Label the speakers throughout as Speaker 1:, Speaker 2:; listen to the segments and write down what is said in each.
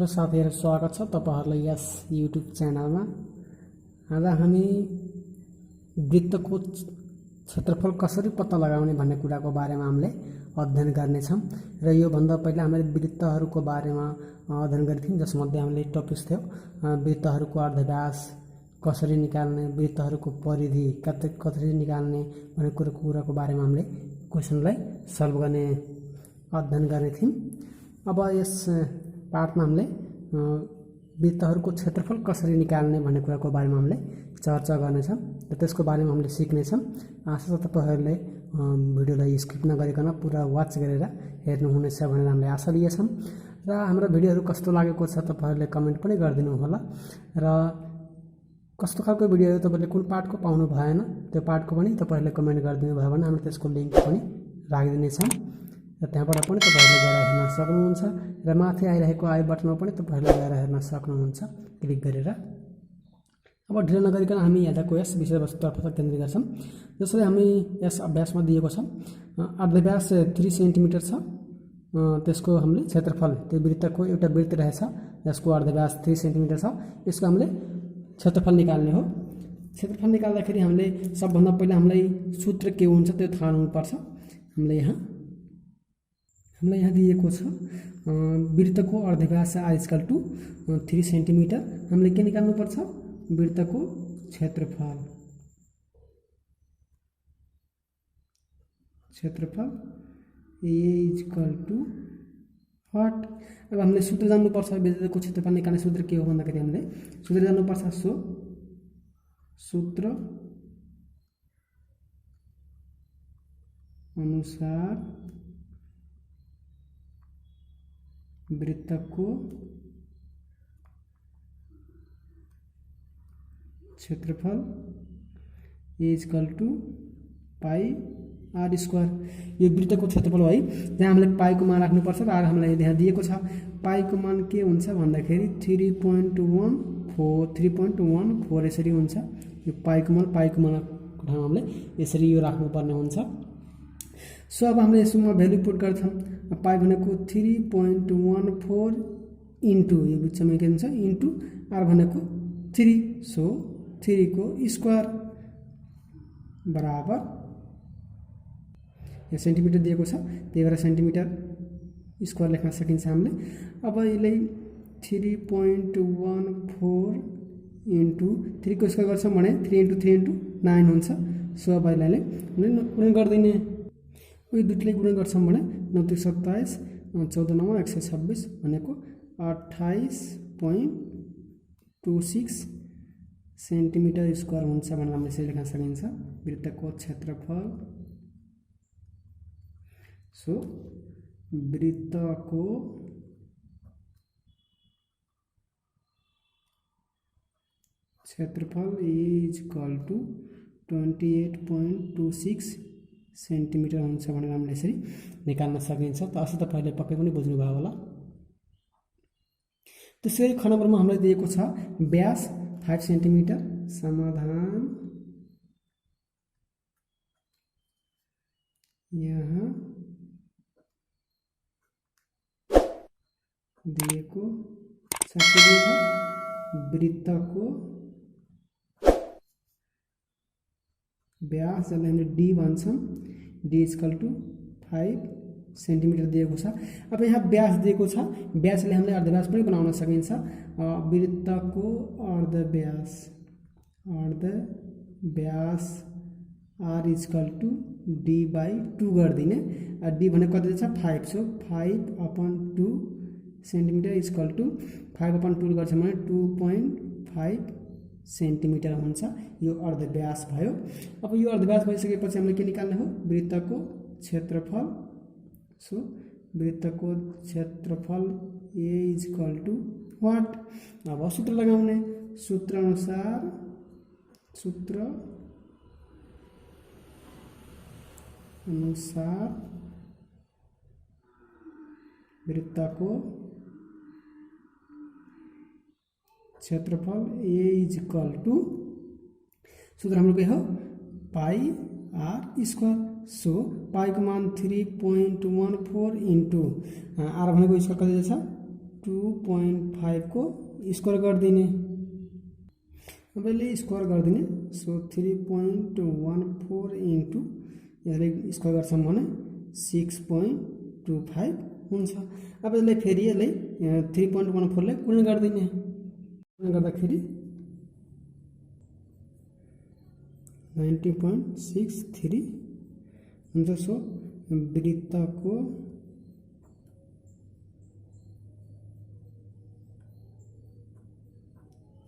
Speaker 1: Hello साथीहरु, स्वागत छ तपाईहरुलाई यस युट्युब च्यानलमा। आज हामी वृत्तको क्षेत्रफल कसरी पत्ता लगाउने भन्ने कुराको बारेमा हामीले अध्ययन गर्नेछौं र यो भन्दा पहिला हामीले वृत्तहरूको बारेमा अध्ययन गरेथ्यौं, जसमध्ये हामीले टपिक्स थियो वृत्तहरूको अर्धव्यास कसरी निकाल्ने, वृत्तहरूको परिधि कसरी निकाल्ने भन्ने कुराको बारेमा हामीले क्वेशनलाई सल्भ गर्ने अध्ययन गर्ने थियौं। अब यस पाठमा हामीले वृत्तहरूको क्षेत्रफल कसरी निकाल्ने भन्ने कुराको बारेमा हामीले चर्चा गर्नेछौं र त्यसको बारेमा हामीले सिक्नेछौं। आशा छ तपाईहरुले भिडियोलाई स्किप नगरिकन पुरा वाच गरेर हेर्नुहुनेछ भनेर हामीले आशा लिएछौं र हाम्रो भिडियोहरु कस्तो लागेको छ तपाईहरुले कमेन्ट पनि गरिदिनु होला र कस्तो खालको भिडियोहरु तपाईले कुन पाठको पाउनु भएन त्यो पाठको पनि तपाईहरुले कमेन्ट गरिदिनु भयो भने हामी त्यसको लिंक पनि राखिदिनेछौं र त्यहाँबाट पनि तपाईहरुले गएर हेर्न सक्नुहुन्छ र माथि आइरहेको आई बटनमा पनि तपाईहरुले गएर हेर्न सक्नुहुन्छ क्लिक गरेर। अब ढिलो नगरिकन हामी आजको यस विषयवस्तुतर्फ केन्द्रित गर्छौं। जसरी हामी यस अभ्यासमा दिएको छ अर्धव्यास 3 सेन्टिमिटर छ, त्यसको हामीले क्षेत्रफल त्यो वृत्तको एउटा वृत्त रहेछ जसको अर्धव्यास 3 सेन्टिमिटर छ, यसको हामीले क्षेत्रफल निकाल्ने हो। क्षेत्रफल निकाल्दाखेरि हामीले सबभन्दा पहिला हामीलाई सूत्र के हुन्छ त्यो थाहा हुनुपर्छ। हामीले यहाँ दिएको छ वृत्तको अर्धव्यास r 3 सेन्टिमिटर। हामीले के निकाल्नु पर्छ? वृत्तको क्षेत्रफल a what? अब हामीले सूत्र जान्नु पर्छ। वृत्तको क्षेत्रफल निकाल्ने सूत्र के हो भन्दाखेरि हामीले सूत्र जान्नु पर्छ। सो सूत्र अनुसार वृत्तको क्षेत्रफल पाई r स्क्वायर। यो वृत्तको क्षेत्रफल हो है, जहाँ हामीले पाई को मान राख्नुपर्छ र r हामीलाई यहाँ दिएको छ। पाई को मान के हुन्छ भन्दाखेरि 3.14 यसरी हुन्छ। यो पाई को मान ठाउँमा हामीले यसरी यो राख्नुपर्ने हुन्छ। सो अब हामीले यसमा भ्यालु पुट गर्छौं। पाई भनेको 3.14 इन्टु यो बिचमा के हुन्छ इन्टु r भनेको 3, सो 3 को स्क्वायर बराबर यो सेन्टिमिटर दिएको छ, त्यही भएर सेन्टिमिटर स्क्वायर लेख्न सकिन्छ हामीले। अब यसलाई 3.14 इन्टु 3 को स्क्वायर गर्छौं भने 3 इन्टु 3 इन्टु 9 हुन्छ। सो अब यसलाई गुणन गर्दिने, यो दुईटैले गुणन गर्छौं भने 9 × 27 14 × 126 भनेको 28.26 सेन्टिमिटर स्क्वायर हुन्छ भनेर हामीले यसरी लेख्न सकिन्छ वृत्तको क्षेत्रफल। सो वृत्तको क्षेत्रफल इज इक्वल टु 28.26 सेन्टिमिटर हुन्छ भनेर हामीले यसरी निकाल्न सकिन्छ। त अझ तपाईहरुले पक्कै पनि बुझ्नु भयो होला। त्यसैगरी ख नम्बरमा हामीलाई दिएको छ व्यास 5 सेन्टिमिटर। समाधान यहाँ दिएको छ वृत्तको व्यास, जसलाई हामीले d भन्छौं, d = 5 सेन्टिमिटर दिएको छ। अब यहाँ व्यास दिएको छ, व्यासले हामीले अर्धव्यास पनि बनाउन सकिन्छ। वृत्तको अर्धव्यास r = d/2 गर्दिने। d भनेको कति छ 5, सो 5/2 सेन्टिमिटर = 5/2 गर्छौं भने 2.5 सेन्टिमिटर हुन्छ। यो अर्धव्यास भयो। अब यो अर्धव्यास भइसकेपछि हामीले के निकाल्ने हो? वृत्तको क्षेत्रफल। सो वृत्तको क्षेत्रफल a = what? अब सूत्र लगाउने, सूत्र अनुसार वृत्तको क्षेत्रफल a = सूत्र हाम्रो के हो पाई r स्क्वायर। सो पाई को मान 3.14 इन्टु r भनेको स्क्वायर कति छ 2.5 को स्क्वायर गरिदिने, अब यसले स्क्वायर गरिदिने। सो 3.14 इन्टु यसले स्क्वायर गर्छौँ भने 6.25 हुन्छ। अब यसलाई फेरि यसले 3.14 ले गुणन गरिदिने, गुणन गर्दाखेरि 90.63 हुन्छ। सो वृत्तको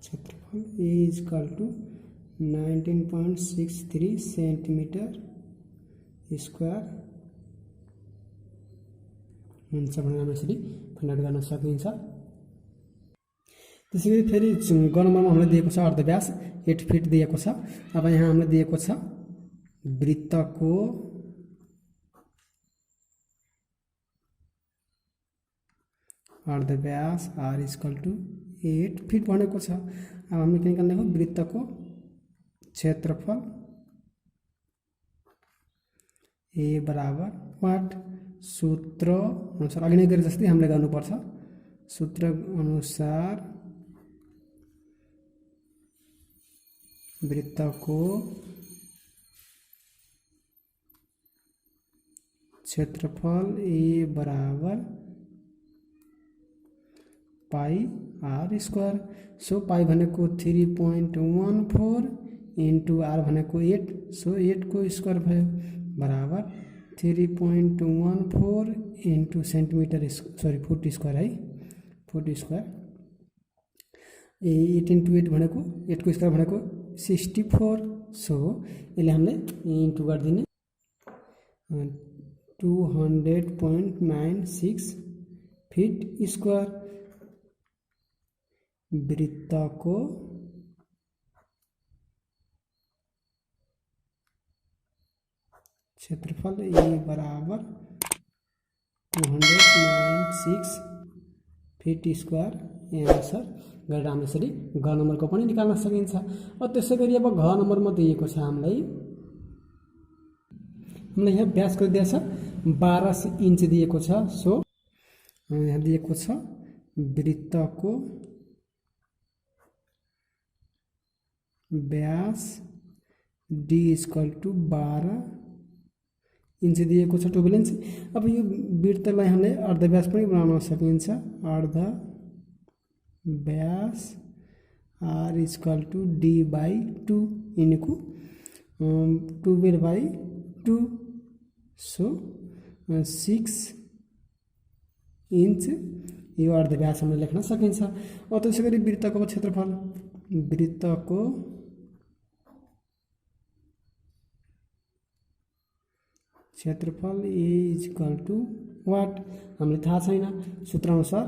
Speaker 1: क्षेत्रफल is equal to 19.63 centimetre square हुन्छ भनेर हामी यसरी फाइन्ड आउट गर्न सकिन्छ। त्यसै गरी फेरि ग नम्बरमा हामीलाई दिएको छ अर्धव्यास 8 फिट दिएको छ। अब यहाँ हामीलाई दिएको छ वृत्तको अर्धव्यास आर इक्वल टु 8 फिट भनेको छ। अब हामीले के निकाल्ने हो, वृत्तको क्षेत्रफल ए बराबर वाट, सूत्र अनुसार अघि नै गरे जस्तै हामीले गर्नुपर्छ। सूत्र अनुसार वृत्तको क्षेत्रफल ए बराबर पाई आर स्क्वायर। सो पाई भनेको 3.14 इन्टु आर भनेको 8, सो 8 को स्क्वायर भयो बराबर 3.14 into centimetre sorry foot square है, फुट स्क्वायर। 8 इन्टु 8 भनेको 8 को स्क्वायर भनेको 64। सो यसले हामीले इन्टु गरिदिने 200.96 फिट स्क्वायर। वृत्तको क्षेत्रफल ए बराबर 296 फिट स्क्वायर आन्सर गरेर हामी यसरी घ नम्बरको पनि निकाल्न सकिन्छ। त्यसै गरी अब घ नम्बरमा दिएको छ हामीलाई यहाँ व्यास कति दिएको छ 12 इन्च दिएको छ। सो यहाँ दिएको छ वृत्तको व्यास डी इक्वल टु 12 इन्च दिएको छ, 12 इन्च। अब यो वृत्तलाई हामीले अर्धव्यास पनि बनाउन सकिन्छ। अर्धव्यास R equal to D by 2 into 12/2, so 6 inch यो अर्धव्यास हामीले लेख्न सकिन्छ। त्यसै गरी वृत्तको क्षेत्रफल, वृत्तको क्षेत्रफल ए इक्वल टु वाट हामीले थाहा छैन। सूत्र अनुसार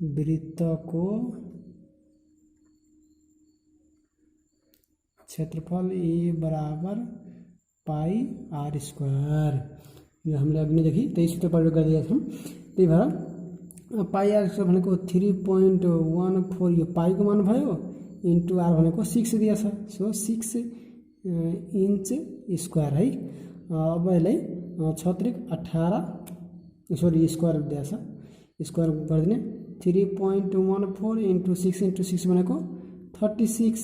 Speaker 1: वृत्तको क्षेत्रफल ए बराबर पाई आर स्क्वायर। यो हामीले अघि नैदेखि त्यही सूत्र प्रयोग गरिदिएका छौँ। त्यही भएर पाई आर स्क्वायर भनेको 3.14 यो पाईको मान भयो इन्टु आर भनेको 6 दिएछ। सो 6 इन्च स्क्वायर है। अब यसलाई 18 सरी स्क्वायर दिएछ, स्क्वायर गरिदिने 3.14 इन्टु 6 भनेको 36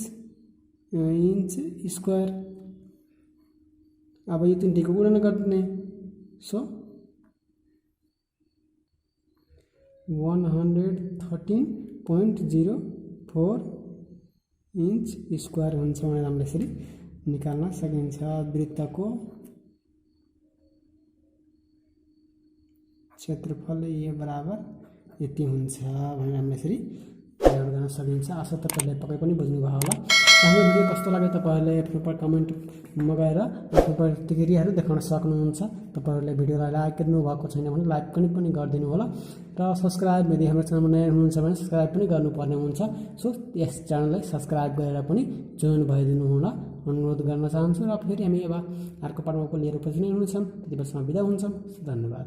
Speaker 1: इन्च स्क्वायर। अब यो तिनटैको गुणन गरिदिने। सो 113.04 इन्च स्क्वायर हुन्छ भनेर हामीले यसरी निकाल्न सकिन्छ। वृत्तको क्षेत्रफल ए बराबर यति हुन्छ भनेर हामीले यसरी प्रयोग गर्न सकिन्छ। आशा तपाईहरुले पक्कै पनि बुझ्नुभयो होला। हाम्रो भिडियो कस्तो लाग्यो तपाईहरुले आफ्नो कमेन्टमा गएर आफ्नो प्रतिक्रियाहरू देखाउन सक्नुहुन्छ। तपाईहरुले भिडियोलाई लाइक गर्नु भएको छैन भने लाइक पनि गरिदिनु होला र सब्स्क्राइब यदि हाम्रो च्यानलमा नयाँ हुनुहुन्छ भने सब्स्क्राइब पनि गर्नुपर्ने हुन्छ। सो यस च्यानललाई सब्स्क्राइब गरेर पनि जोइन भइदिनु होला अनुरोध गर्न चाहन्छु। र फेरि हामी अब अर्को पाठमा लिएर पछि नै हुन्छौँ। त्यति बेलासम्म बिदा हुन्छौँ। धन्यवाद।